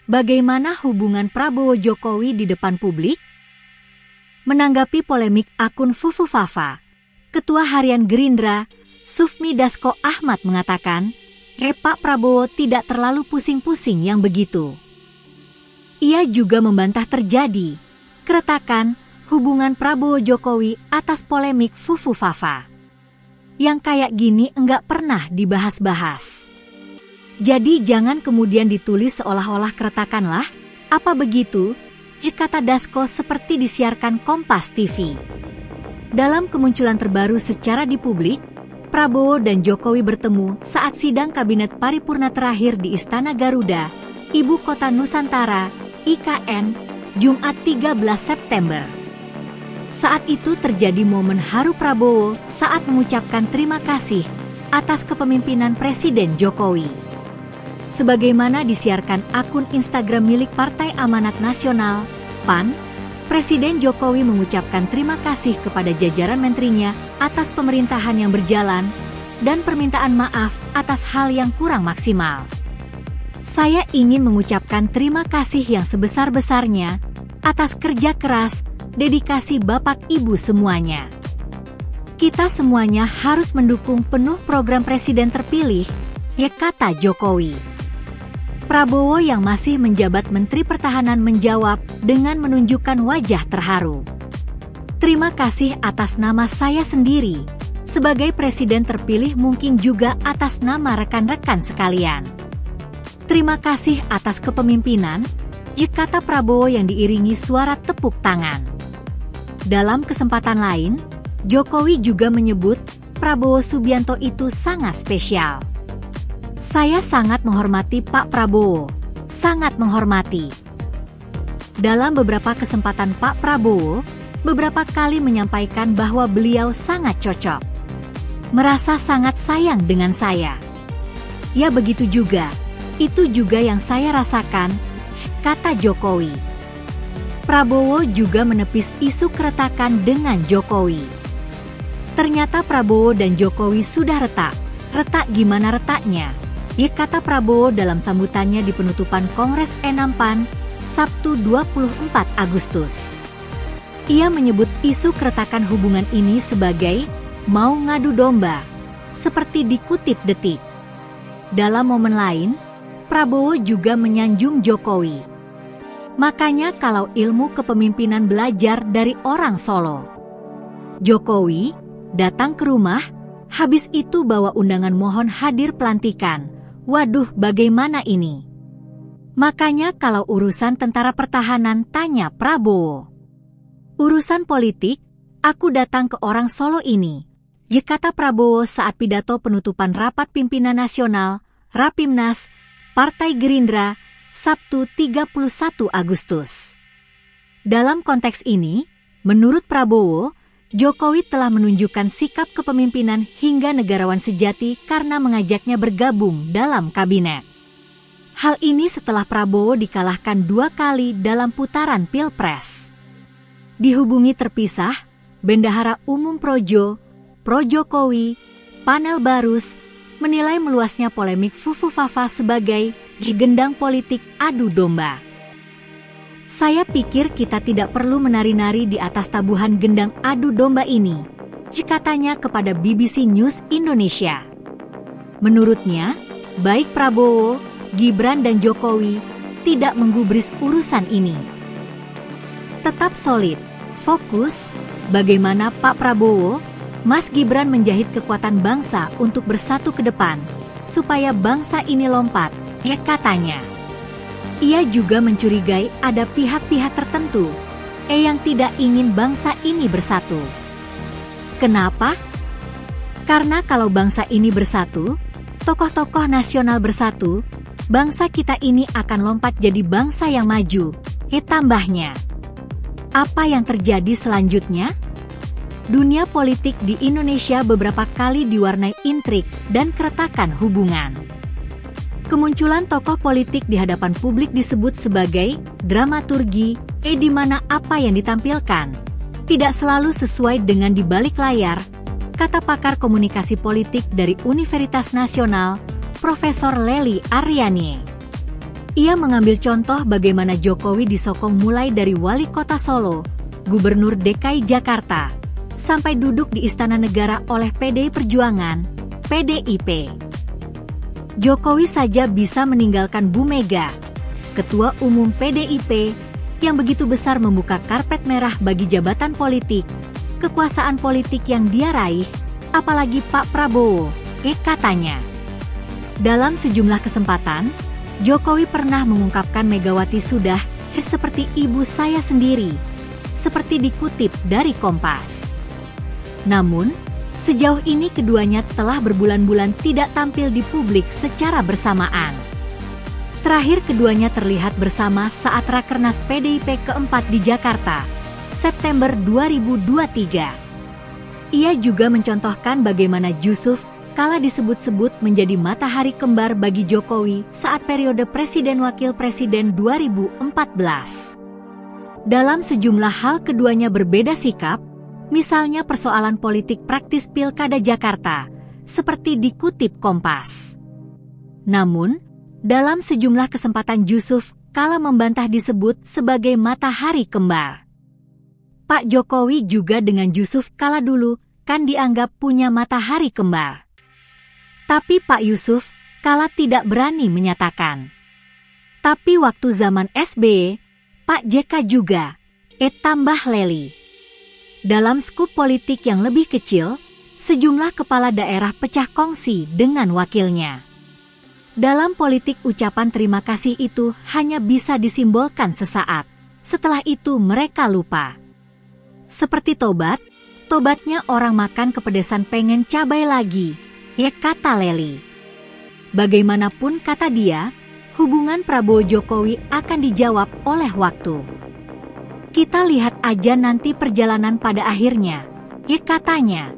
Bagaimana hubungan Prabowo-Jokowi di depan publik? Menanggapi polemik akun Fufufafa, Ketua Harian Gerindra, Sufmi Dasko Ahmad mengatakan, Pak Prabowo tidak terlalu pusing-pusing yang begitu. Ia juga membantah terjadi keretakan hubungan Prabowo-Jokowi atas polemik Fufufafa. Yang kayak gini enggak pernah dibahas-bahas. Jadi jangan kemudian ditulis seolah-olah keretakan lah, apa begitu? Kata Dasko seperti disiarkan Kompas TV. Dalam kemunculan terbaru secara di publik, Prabowo dan Jokowi bertemu saat sidang Kabinet Paripurna terakhir di Istana Garuda, Ibu Kota Nusantara, IKN, Jumat 13 September. Saat itu terjadi momen haru Prabowo saat mengucapkan terima kasih atas kepemimpinan Presiden Jokowi. Sebagaimana disiarkan akun Instagram milik Partai Amanat Nasional, PAN, Presiden Jokowi mengucapkan terima kasih kepada jajaran menterinya atas pemerintahan yang berjalan dan permintaan maaf atas hal yang kurang maksimal. Saya ingin mengucapkan terima kasih yang sebesar-besarnya atas kerja keras, dedikasi Bapak Ibu semuanya. Kita semuanya harus mendukung penuh program Presiden terpilih, kata Jokowi. Prabowo yang masih menjabat Menteri Pertahanan menjawab dengan menunjukkan wajah terharu. Terima kasih atas nama saya sendiri, sebagai Presiden terpilih mungkin juga atas nama rekan-rekan sekalian. Terima kasih atas kepemimpinan, kata Prabowo yang diiringi suara tepuk tangan. Dalam kesempatan lain, Jokowi juga menyebut Prabowo Subianto itu sangat spesial. Saya sangat menghormati Pak Prabowo, sangat menghormati. Dalam beberapa kesempatan Pak Prabowo, beberapa kali menyampaikan bahwa beliau sangat cocok. Merasa sangat sayang dengan saya. Ya begitu juga, itu juga yang saya rasakan, kata Jokowi. Prabowo juga menepis isu keretakan dengan Jokowi. Ternyata Prabowo dan Jokowi sudah retak. Retak gimana retaknya? Kata Prabowo dalam sambutannya di penutupan Kongres E6 PAN, Sabtu 24 Agustus. Ia menyebut isu keretakan hubungan ini sebagai mau ngadu domba, seperti dikutip Detik. Dalam momen lain, Prabowo juga menyanjung Jokowi. Makanya kalau ilmu kepemimpinan belajar dari orang Solo. Jokowi datang ke rumah, habis itu bawa undangan mohon hadir pelantikan. Waduh, bagaimana ini? Makanya kalau urusan tentara pertahanan tanya Prabowo. Urusan politik, aku datang ke orang Solo ini, kata Prabowo saat pidato penutupan Rapat Pimpinan Nasional, Rapimnas, Partai Gerindra, Sabtu 31 Agustus. Dalam konteks ini, menurut Prabowo, Jokowi telah menunjukkan sikap kepemimpinan hingga negarawan sejati karena mengajaknya bergabung dalam kabinet. Hal ini setelah Prabowo dikalahkan 2 kali dalam putaran Pilpres. Dihubungi terpisah, Bendahara Umum Projo, Pro Jokowi, Panel Barus, menilai meluasnya polemik Fufufafa sebagai gendang politik adu domba. Saya pikir kita tidak perlu menari-nari di atas tabuhan gendang adu domba ini, katanya kepada BBC News Indonesia. Menurutnya, baik Prabowo, Gibran dan Jokowi tidak menggubris urusan ini. Tetap solid, fokus, bagaimana Pak Prabowo, Mas Gibran menjahit kekuatan bangsa untuk bersatu ke depan, supaya bangsa ini lompat, katanya. Ia juga mencurigai ada pihak-pihak tertentu yang tidak ingin bangsa ini bersatu. Kenapa? Karena kalau bangsa ini bersatu, tokoh-tokoh nasional bersatu, bangsa kita ini akan lompat jadi bangsa yang maju, tambahnya. Apa yang terjadi selanjutnya? Dunia politik di Indonesia beberapa kali diwarnai intrik dan keretakan hubungan. Kemunculan tokoh politik di hadapan publik disebut sebagai dramaturgi, di mana apa yang ditampilkan tidak selalu sesuai dengan di balik layar, kata pakar komunikasi politik dari Universitas Nasional, Profesor Lely Aryani. Ia mengambil contoh bagaimana Jokowi disokong mulai dari wali kota Solo, Gubernur DKI Jakarta, sampai duduk di Istana Negara oleh PDI Perjuangan, PDIP. Jokowi saja bisa meninggalkan Bu Mega, Ketua Umum PDIP, yang begitu besar membuka karpet merah bagi jabatan politik, kekuasaan politik yang dia raih, apalagi Pak Prabowo, katanya. Dalam sejumlah kesempatan, Jokowi pernah mengungkapkan Megawati sudah seperti ibu saya sendiri, seperti dikutip dari Kompas. Namun, sejauh ini keduanya telah berbulan-bulan tidak tampil di publik secara bersamaan. Terakhir keduanya terlihat bersama saat Rakernas PDIP keempat di Jakarta, September 2023. Ia juga mencontohkan bagaimana Jusuf kala disebut-sebut menjadi matahari kembar bagi Jokowi saat periode Presiden Wakil Presiden 2014. Dalam sejumlah hal keduanya berbeda sikap, misalnya persoalan politik praktis Pilkada Jakarta, seperti dikutip Kompas. Namun, dalam sejumlah kesempatan Jusuf kala membantah disebut sebagai matahari kembar. Pak Jokowi juga dengan Jusuf kala dulu kan dianggap punya matahari kembar. Tapi Pak Yusuf kala tidak berani menyatakan. Tapi waktu zaman SBY, Pak JK juga, tambah Leli. Dalam skup politik yang lebih kecil, sejumlah kepala daerah pecah kongsi dengan wakilnya. Dalam politik ucapan terima kasih itu hanya bisa disimbolkan sesaat, setelah itu mereka lupa. Seperti tobatnya orang makan kepedesan pengen cabai lagi, kata Leli. Bagaimanapun kata dia, hubungan Prabowo-Jokowi akan dijawab oleh waktu. Kita lihat aja nanti perjalanan pada akhirnya, katanya.